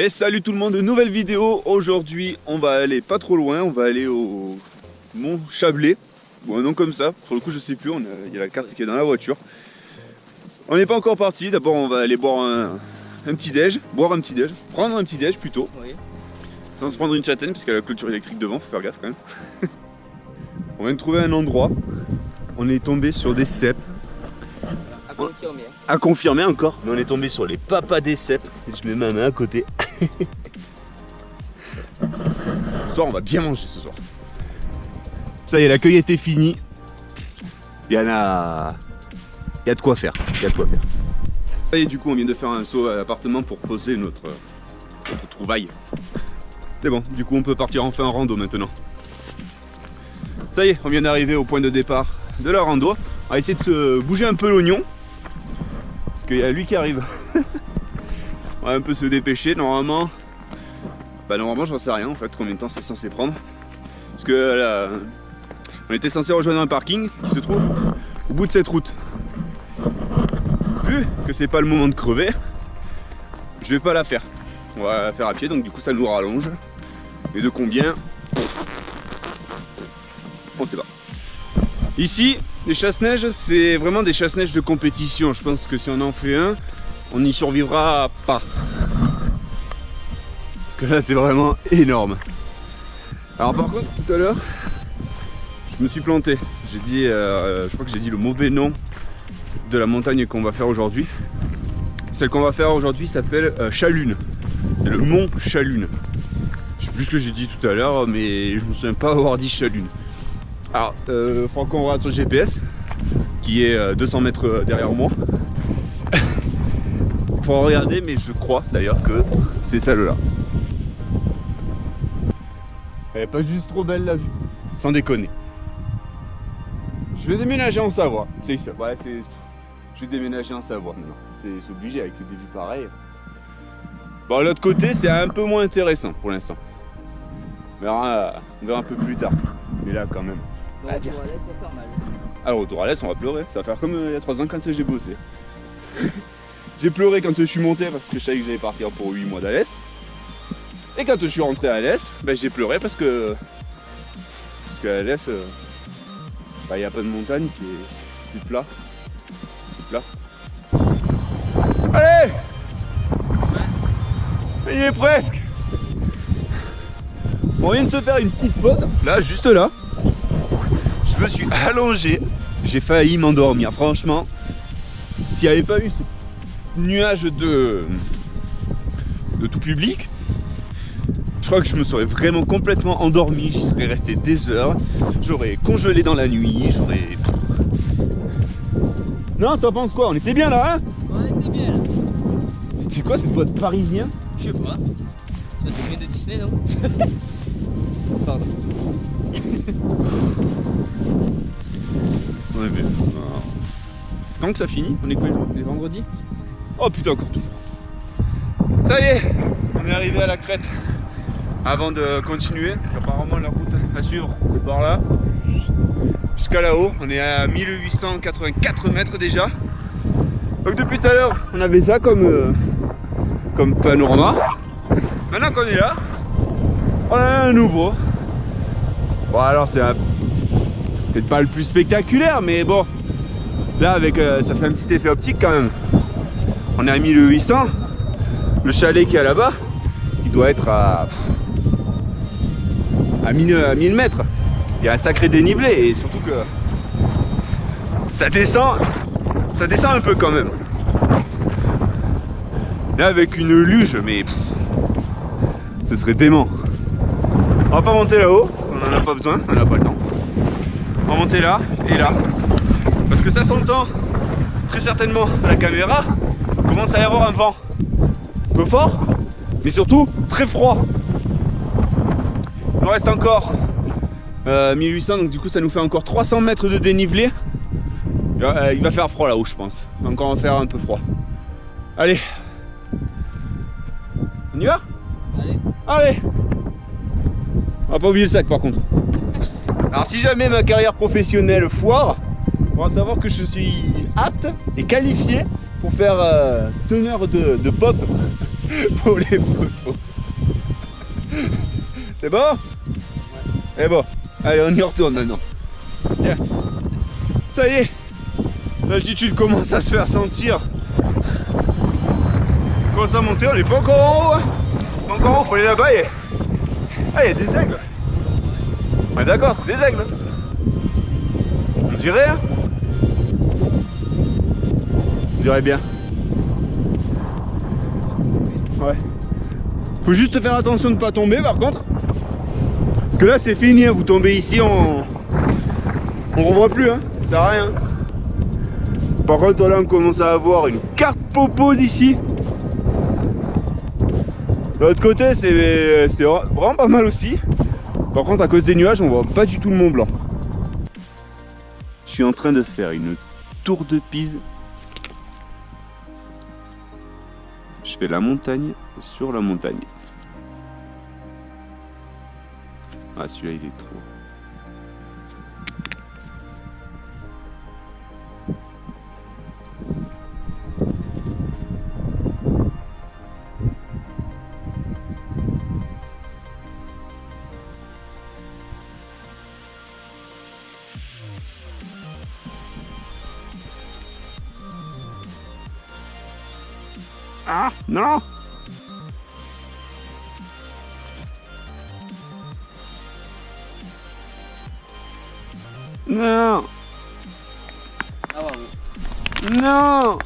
Et salut tout le monde, nouvelle vidéo. Aujourd'hui on va aller pas trop loin, on va aller au Mont Chablais, ou un nom comme ça, sur le coup je sais plus, il y a la carte qui est dans la voiture. On n'est pas encore parti, d'abord on va aller boire un petit déj, prendre un petit déj plutôt, oui. Sans se prendre une châtaigne parce qu'il y a la clôture électrique devant, faut faire gaffe quand même. On vient de trouver un endroit, on est tombé sur des cèpes. À confirmer encore, mais on est tombé sur les papas des cèpes. Je mets ma main à côté. Ce soir on va bien manger ce soir. Ça y est, la cueillette est finie. Il y a de quoi faire. Ça y est, du coup on vient de faire un saut à l'appartement pour poser notre trouvaille. C'est bon, du coup on peut partir enfin en rando maintenant. Ça y est, on vient d'arriver au point de départ de la rando. On va essayer de se bouger un peu l'oignon. Parce qu'il y a lui qui arrive. On va un peu se dépêcher. Normalement j'en sais rien en fait combien de temps c'est censé prendre. Parce que là, on était censé rejoindre un parking qui se trouve au bout de cette route. Vu que c'est pas le moment de crever, je vais pas la faire. On va la faire à pied, donc du coup ça nous rallonge. Et de combien? On sait pas. Ici, les chasse-neige, c'est vraiment des chasse-neige de compétition. Je pense que si on en fait un, on n'y survivra pas. Parce que là, c'est vraiment énorme. Alors par contre, tout à l'heure, je me suis planté. J'ai dit, je crois que j'ai dit le mauvais nom de la montagne qu'on va faire aujourd'hui. Celle qu'on va faire aujourd'hui s'appelle Chalune. C'est le mont Chalune. Je sais plus ce que j'ai dit tout à l'heure, mais je me souviens pas avoir dit Chalune. Alors, il faudra qu'on regarde sur le GPS, qui est 200 mètres derrière moi. Il faudra regarder, mais je crois d'ailleurs que c'est celle-là. Elle est pas juste trop belle la vue, sans déconner. Je vais déménager en Savoie. Je vais déménager en Savoie maintenant. C'est obligé avec des vues pareilles. Bon, l'autre côté, c'est un peu moins intéressant pour l'instant. On verra un peu plus tard. Mais là, quand même. Le retour à l'Est va faire mal. Alors, retour à l'Est, on va pleurer. Ça va faire comme il y a 3 ans quand j'ai bossé. J'ai pleuré quand je suis monté parce que je savais que j'allais partir pour 8 mois d'à l'Est. Et quand je suis rentré à l'Est, j'ai pleuré parce qu'à l'Est, il n'y a pas de montagne, c'est plat. C'est plat. Allez! Il est presque! On vient de se faire une petite pause, là, juste là. Je me suis allongé, j'ai failli m'endormir. Franchement, s'il n'y avait pas eu ce nuage de tout public, je crois que je me serais vraiment complètement endormi. J'y serais resté des heures, j'aurais congelé dans la nuit, j'aurais... Non, t'en penses quoi? On était bien là, hein? On était bien là. C'était quoi cette boîte parisien? Je sais pas. C'est un film de Disney, non? Pardon. Ouais, mais... Quand que ça finit? On est quoi les vendredis? Oh putain, encore toujours. Ça y est, on est arrivé à la crête. Avant de continuer, apparemment la route à suivre c'est par là. Jusqu'à là-haut, on est à 1884 mètres déjà. Donc depuis tout à l'heure, on avait ça comme panorama. Maintenant qu'on est là, on a un nouveau. Bon alors c'est peut-être pas le plus spectaculaire, mais bon, là avec ça fait un petit effet optique quand même. On est à 1800. Le chalet qui est là-bas, il doit être à 1000 mètres. Il y a un sacré dénivelé et surtout que ça descend un peu quand même. Là avec une luge, mais ce serait dément. On va pas monter là-haut, on en a pas besoin, on n'a pas le temps. On va monter là et là, parce que ça s'entend très certainement à la caméra. Il commence à y avoir un vent un peu fort, mais surtout très froid. Il nous reste encore 1800, donc du coup ça nous fait encore 300 mètres de dénivelé. Il va faire froid là-haut je pense, donc on va faire un peu froid. Allez, on y va? Allez. On va pas oublier le sac par contre. Alors si jamais ma carrière professionnelle foire, on va savoir que je suis apte et qualifié pour faire teneur de pop pour les photos. C'est bon? Ouais. Eh bon, allez, on y retourne maintenant. Tiens, ça y est, l'altitude commence à se faire sentir. On commence à monter, on n'est pas encore en haut. Hein. Pas encore en haut, faut aller là-bas et... Ah, il y a des aigles. Ouais, d'accord, c'est des aigles. On dirait, hein? On dirait bien. Ouais. Faut juste faire attention de ne pas tomber par contre. Parce que là c'est fini, hein. Vous tombez ici, on revoit plus, hein. Ça sert à rien. Par contre là on commence à avoir une carte popo d'ici. De l'autre côté c'est vraiment pas mal aussi. Par contre à cause des nuages on voit pas du tout le Mont Blanc. Je suis en train de faire une tour de Pise. Je fais la montagne sur la montagne. Ah celui-là il est trop. Ah non! Non! Ah ouais. Non!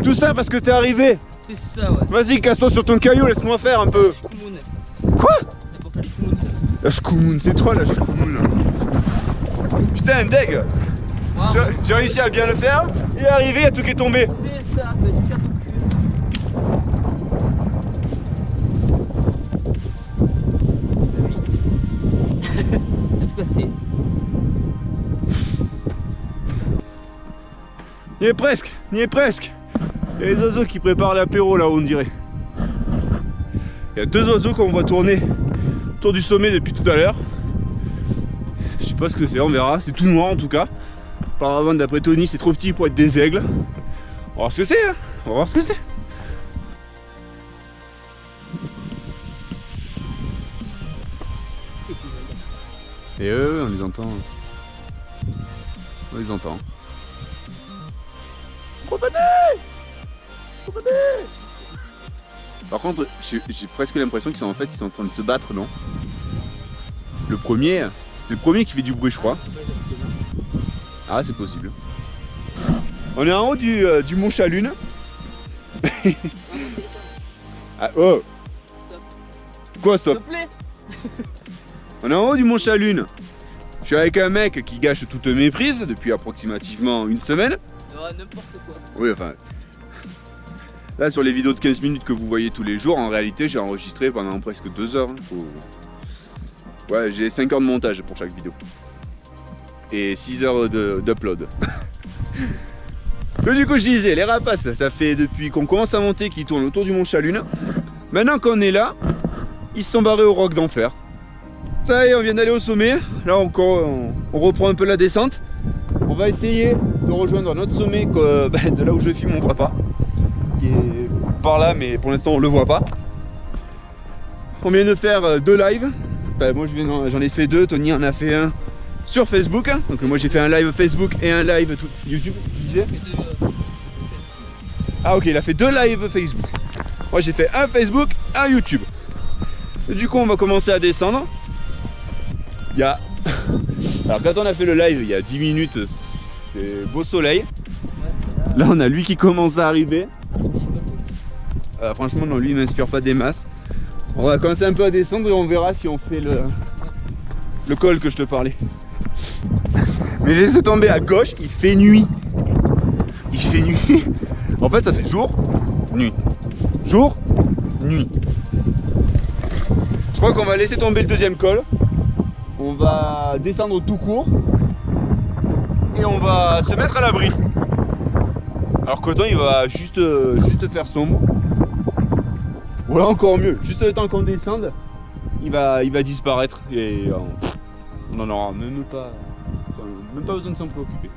Tout ça parce que t'es arrivé! C'est ça, ouais. Vas-y, casse-toi sur ton caillou, laisse-moi faire un peu! Shkumun. Quoi? C'est pour faire Shkumun. La Shkumun, c'est toi la Shkumun là! Putain, deg! Wow. J'ai réussi à bien le faire, il est arrivé, il y a tout qui est tombé! C'est ça, fais du cul. Il est presque, il est presque. Il y a les oiseaux qui préparent l'apéro là, on dirait. Il y a deux oiseaux qu'on voit tourner autour du sommet depuis tout à l'heure. Je sais pas ce que c'est, on verra. C'est tout noir en tout cas. Apparemment d'après Tony c'est trop petit pour être des aigles. On va voir ce que c'est, hein. On va voir ce que c'est. Et eux, on les entend. On les entend. Revenez! Revenez! Par contre, j'ai presque l'impression qu'ils sont en fait ils sont en train de se battre, non? Le premier, c'est le premier qui fait du bruit, je crois. Ah, c'est possible. On est en haut du Mont Chalune. Ah, oh! Quoi, stop? S'il te plaît. On est en haut du Mont Chalune. Je suis avec un mec qui gâche toutes mes prises depuis approximativement une semaine. N'importe quoi. Oui, enfin. Là, sur les vidéos de 15 minutes que vous voyez tous les jours, en réalité, j'ai enregistré pendant presque 2 heures. Ouais, j'ai 5 heures de montage pour chaque vidéo. Et 6 heures d'upload. Donc, du coup, je disais, les rapaces, ça fait depuis qu'on commence à monter qu'ils tournent autour du Mont Chalune. Maintenant qu'on est là, ils se sont barrés au Roc d'Enfer. Ça y est, on vient d'aller au sommet. Là, on reprend un peu la descente. On va essayer de rejoindre notre sommet de là où je filme mon papa, qui est par là, mais pour l'instant on le voit pas. On vient de faire 2 lives. Enfin, moi j'en ai fait 2, Tony en a fait un sur Facebook. Donc moi j'ai fait un live Facebook et un live YouTube. Ah ok, il a fait 2 lives Facebook. Moi j'ai fait un Facebook, un YouTube. Et du coup on va commencer à descendre. Il y a... Alors quand on a fait le live il y a 10 minutes, c'est beau soleil. Là on a lui qui commence à arriver. Franchement non, lui il m'inspire pas des masses. On va commencer un peu à descendre et on verra si on fait le col que je te parlais. Mais laissez tomber à gauche, il fait nuit. Il fait nuit. En fait ça fait jour, nuit. Jour, nuit. Je crois qu'on va laisser tomber le deuxième col. On va descendre tout court et on va se mettre à l'abri. Alors qu'autant il va juste faire sombre. Voilà, encore mieux, juste le temps qu'on descende, il va disparaître et on n'en aura même pas besoin de s'en préoccuper.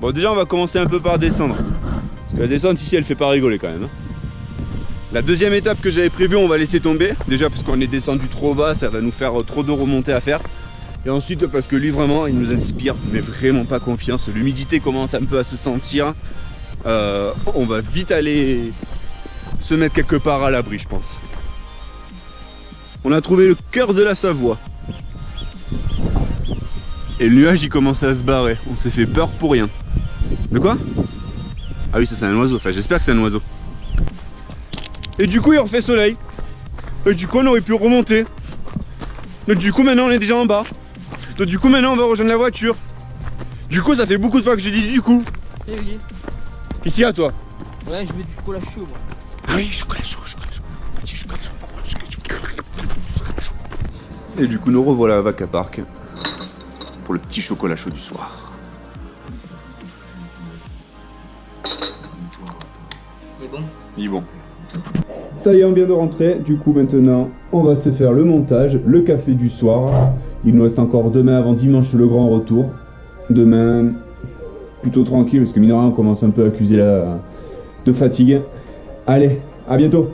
Bon, déjà on va commencer un peu par descendre, parce que la descente ici elle fait pas rigoler quand même. La deuxième étape que j'avais prévue, on va laisser tomber. Déjà parce qu'on est descendu trop bas, ça va nous faire trop de remontées à faire. Et ensuite parce que lui vraiment, il nous inspire, mais vraiment pas confiance. L'humidité commence un peu à se sentir. On va vite aller se mettre quelque part à l'abri, je pense. On a trouvé le cœur de la Savoie. Et le nuage il commence à se barrer. On s'est fait peur pour rien. De quoi? Ah oui, ça c'est un oiseau. Enfin, j'espère que c'est un oiseau. Et du coup, il refait soleil. Et du coup, on aurait pu remonter. Donc du coup, maintenant, on est déjà en bas. Donc du coup, maintenant, on va rejoindre la voiture. Du coup, ça fait beaucoup de fois que je dis du coup. Eh oui. Ici à toi. Ouais, je mets du chocolat chaud, moi. Ah oui, chocolat chaud, chocolat chaud. Petit chocolat chaud. Et du coup, nous revoilà à Vaca Park pour le petit chocolat chaud du soir. Il est bon. Il est bon. Ça y est, on vient de rentrer. Du coup, maintenant, on va se faire le montage, le café du soir. Il nous reste encore demain avant dimanche le grand retour. Demain, plutôt tranquille parce que mine de rien, on commence un peu à accuser de fatigue. Allez, à bientôt.